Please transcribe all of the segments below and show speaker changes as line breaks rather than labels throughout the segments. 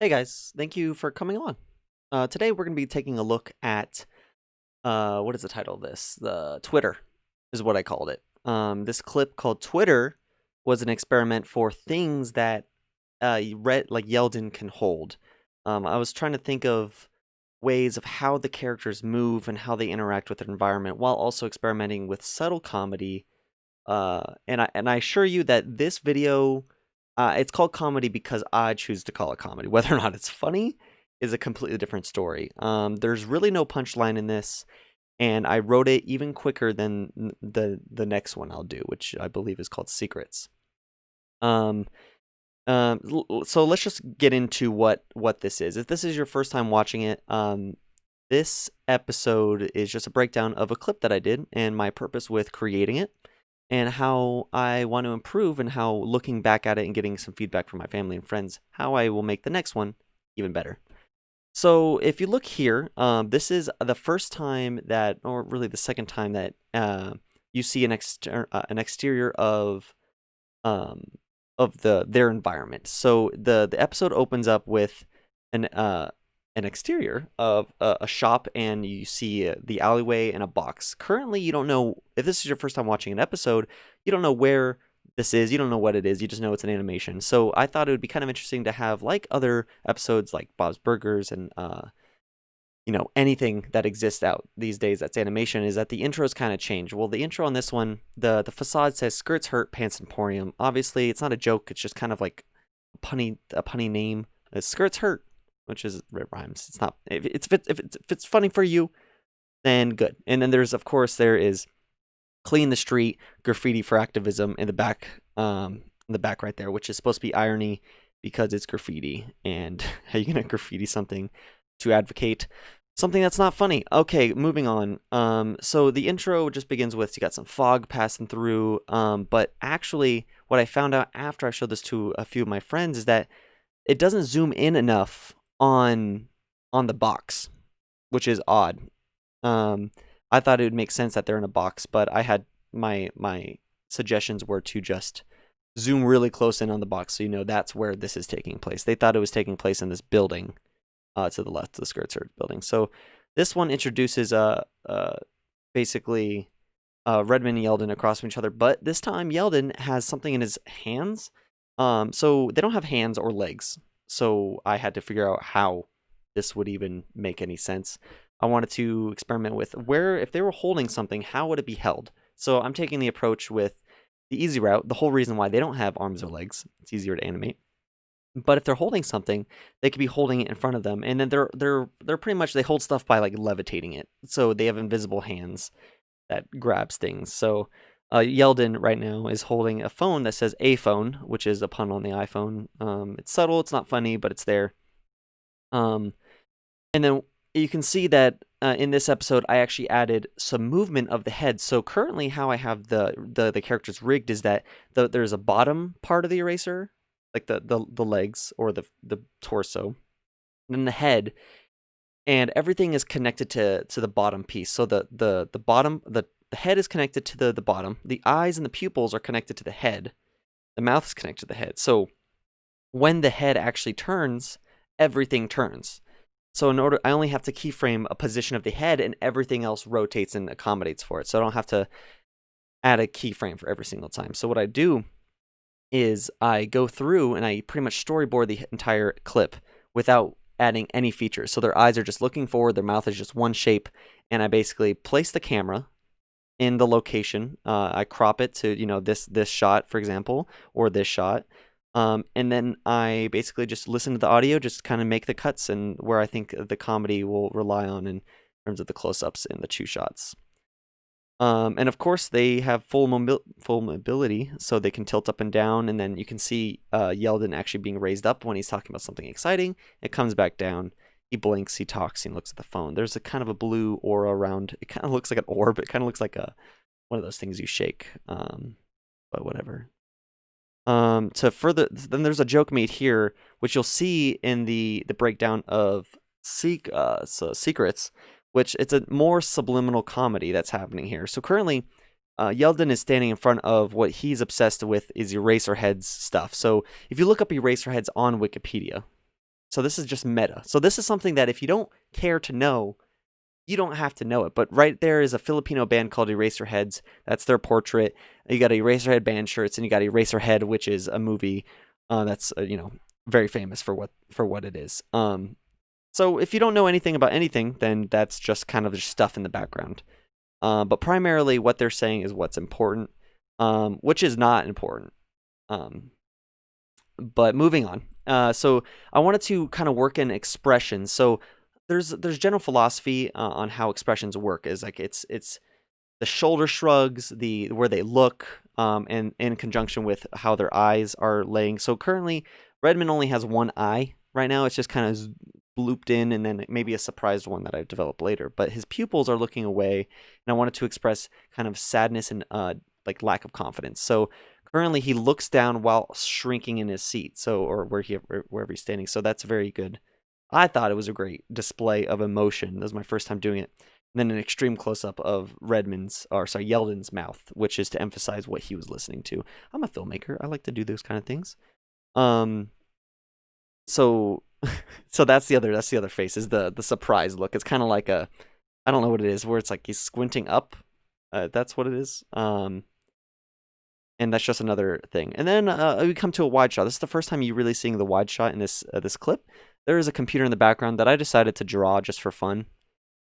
Hey guys, thank you for coming along. Today we're going to be taking a look at what is the title of this? The Twitter is what I called it. This clip called Twitter was an experiment for things that like Yeldon can hold. I was trying to think of ways of how the characters move and how they interact with their environment, while also experimenting with subtle comedy. And I assure you that this video, it's called comedy because I choose to call it comedy. Whether or not it's funny is a completely different story. There's really no punchline in this, and I wrote it even quicker than the next one I'll do, which I believe is called Secrets. Um, so let's just get into what this is. If this is your first time watching it, this episode is just a breakdown of a clip that I did and my purpose with creating it and how I want to improve, and how looking back at it and getting some feedback from my family and friends, how I will make the next one even better. So if you look here, this is the first time that, or really the second time that you see an exterior um, of their environment. So the episode opens up with an uh, an exterior of a shop, and you see the alleyway and a box. Currently, you don't know if this is your first time watching an episode. You don't know where this is. You don't know what it is. You just know it's an animation. So I thought it would be kind of interesting to have, like other episodes, like Bob's Burgers and anything that exists out these days that's animation, is that the intros kind of change. Well, the intro on this one, the facade says "Skirts Hurt Pants Emporium." Obviously, it's not a joke. It's just kind of like a punny name. Skirts Hurt, which is, it rhymes. It's not, if it's funny for you, then good. And then there's, of course, there is "Clean the Street, Graffiti for Activism" in the back right there, which is supposed to be irony because it's graffiti. And how you gonna graffiti something to advocate something that's not funny? Okay, moving on. So the intro just begins with, you got some fog passing through. But actually, what I found out after I showed this to a few of my friends is that it doesn't zoom in enough on the box, which is odd. Um, I thought it would make sense that they're in a box, but I had my suggestions were to just zoom really close in on the box, so you know that's where this is taking place. They thought it was taking place in this building to the left of the Skirts Hurt building. So this one introduces basically Redmond and Yeldon across from each other, but this time Yeldon has something in his hands. So they don't have hands or legs. So I had to figure out how this would even make any sense. I wanted to experiment with where, if they were holding something, how would it be held? So I'm taking the approach with the easy route. The whole reason why they don't have arms or legs, it's easier to animate. But if they're holding something, they could be holding it in front of them, and then they're pretty much, they hold stuff by like levitating it. So they have invisible hands that grabs things. So Yeldon right now is holding a phone that says "a phone," which is a pun on the iPhone. It's subtle, it's not funny, but it's there. Um, and then you can see that in this episode, I actually added some movement of the head. So currently, how I have the characters rigged is that there's a bottom part of the eraser, like the legs or the torso, and then the head, and everything is connected to the bottom piece. So the bottom, the head is connected to the bottom. The eyes and the pupils are connected to the head. The mouth is connected to the head. So when the head actually turns, everything turns. So in order, I only have to keyframe a position of the head, and everything else rotates and accommodates for it. So I don't have to add a keyframe for every single time. So what I do is I go through and I pretty much storyboard the entire clip without adding any features. So their eyes are just looking forward, their mouth is just one shape, and I basically place the camera in the location. I crop it to, this shot, for example, or this shot. And then I basically just listen to the audio, just kind of make the cuts and where I think the comedy will rely on in terms of the close-ups and the two shots. And of course, they have full mobility, so they can tilt up and down. And then you can see Yeldon actually being raised up when he's talking about something exciting. It comes back down. He blinks, he talks, he looks at the phone. There's a kind of a blue aura around. It kind of looks like an orb. It kind of looks like one of those things you shake. But whatever. To further, then there's a joke made here, which you'll see in the breakdown of Secrets, which it's a more subliminal comedy that's happening here. So currently, Yeldon is standing in front of what he's obsessed with, is Eraserheads stuff. So if you look up Eraserheads on Wikipedia, So this is just meta. So this is something that if you don't care to know, you don't have to know it. But right there is a Filipino band called Eraserheads. That's their portrait. You got Eraserhead band shirts, and you got Eraserhead, which is a movie that's very famous for what it is. So if you don't know anything about anything, then that's just kind of just stuff in the background. But primarily, what they're saying is what's important, which is not important. But moving on. So I wanted to kind of work in expressions. So there's general philosophy on how expressions work. Is like it's the shoulder shrugs, the where they look, and in conjunction with how their eyes are laying. So currently, Redmond only has one eye right now. It's just kind of looped in, and then maybe a surprised one that I develop later. But his pupils are looking away, and I wanted to express kind of sadness and like lack of confidence. So currently, he looks down while shrinking in his seat, so or wherever he's standing. So that's very good. I thought it was a great display of emotion. That was my first time doing it. And then an extreme close up of Yeldon's mouth, which is to emphasize what he was listening to. I'm a filmmaker. I like to do those kind of things. So so that's the other face, is the surprise look. It's kind of like I don't know what it is, where it's like he's squinting up. That's what it is. And that's just another thing. And then we come to a wide shot. This is the first time you're really seeing the wide shot in this clip. There is a computer in the background that I decided to draw just for fun.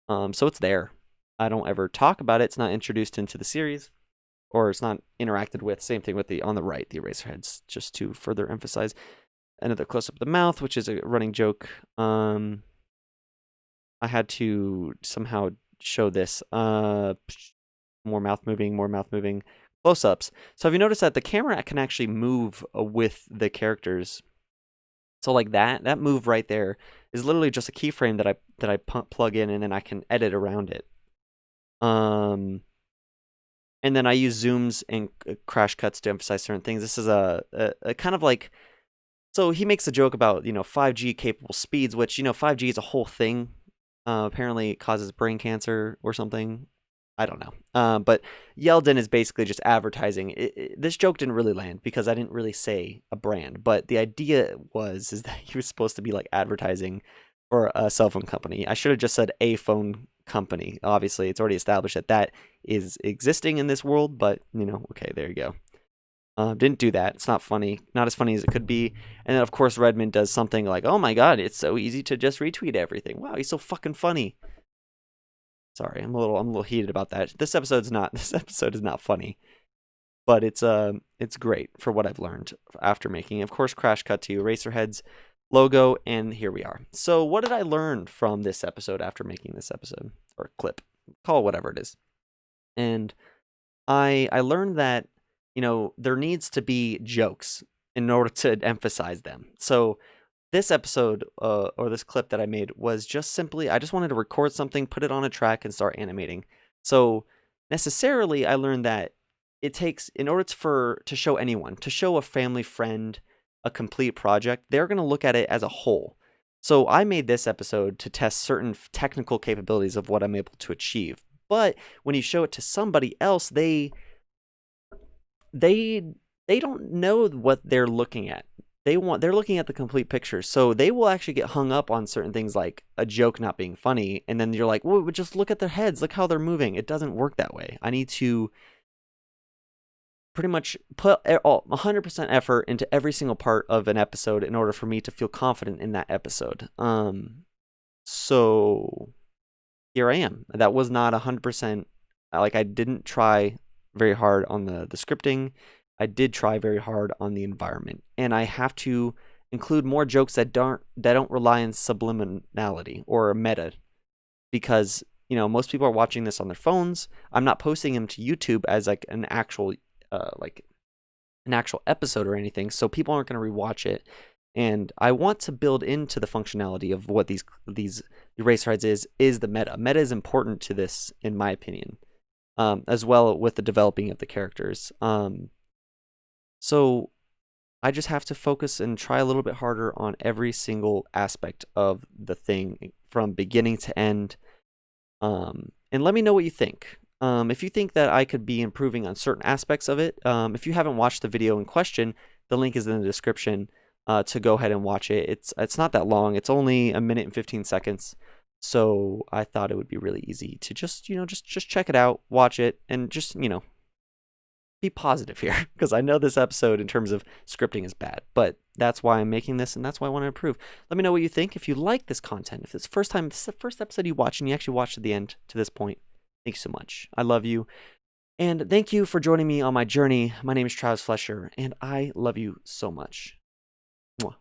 So it's there. I don't ever talk about it. It's not introduced into the series, or it's not interacted with. Same thing with on the right, the Eraserheads, just to further emphasize. Another close up of the mouth, which is a running joke. I had to somehow show this. More mouth moving. Close-ups. So have you noticed that the camera can actually move with the characters? So like that move right there is literally just a keyframe that I plug in, and then I can edit around it. And then I use zooms and crash cuts to emphasize certain things. This is a kind of like, so he makes a joke about 5G capable speeds, which 5G is a whole thing. Apparently it causes brain cancer or something. I don't know. But Yeldon is basically just advertising. This joke didn't really land because I didn't really say a brand, but the idea is that he was supposed to be like advertising for a cell phone company. I should have just said a phone company. Obviously, it's already established that is existing in this world, but okay, there you go. Didn't do that. It's not funny. Not as funny as it could be. And then, of course, Redmond does something like, oh my god, it's so easy to just retweet everything. Wow, he's so fucking funny. Sorry, I'm a little heated about that. This episode is not funny, but it's great for what I've learned after making. Of course, crash cut to Eraserheads logo, and here we are. So, what did I learn from this episode after making this episode or clip? Call it whatever it is. And I learned that there needs to be jokes in order to emphasize them. So this episode or this clip that I made was just simply, I just wanted to record something, put it on a track, and start animating. So necessarily, I learned that it takes, in order to show anyone, to show a family friend a complete project, they're going to look at it as a whole. So I made this episode to test certain technical capabilities of what I'm able to achieve. But when you show it to somebody else, they don't know what they're looking at. They're looking at the complete picture. So they will actually get hung up on certain things like a joke not being funny, and then you're like, well, just look at their heads, look how they're moving. It doesn't work that way. I need to pretty much put 100% effort into every single part of an episode in order for me to feel confident in that episode. So here I am. That was not 100%. Like, I didn't try very hard on the scripting. I did try very hard on the environment, and I have to include more jokes that don't rely on subliminality or meta, because most people are watching this on their phones. I'm not posting them to YouTube as like an actual episode or anything, so people aren't going to rewatch it. And I want to build into the functionality of what these Eraserheads is the meta. Meta is important to this, in my opinion, as well with the developing of the characters. So I just have to focus and try a little bit harder on every single aspect of the thing from beginning to end. And let me know what you think. If you think that I could be improving on certain aspects of it, if you haven't watched the video in question, the link is in the description. to go ahead and watch it. It's not that long. It's only a minute and 15 seconds. So I thought it would be really easy to just, just check it out, watch it, and just, be positive here because I know this episode in terms of scripting is bad, but that's why I'm making this and that's why I want to improve. Let me know what you think. If you like this content, if it's this is the first episode you watch and you actually watched to the end to this point, thank you so much. I love you. And thank you for joining me on my journey. My name is Travis Flesher and I love you so much. Mwah.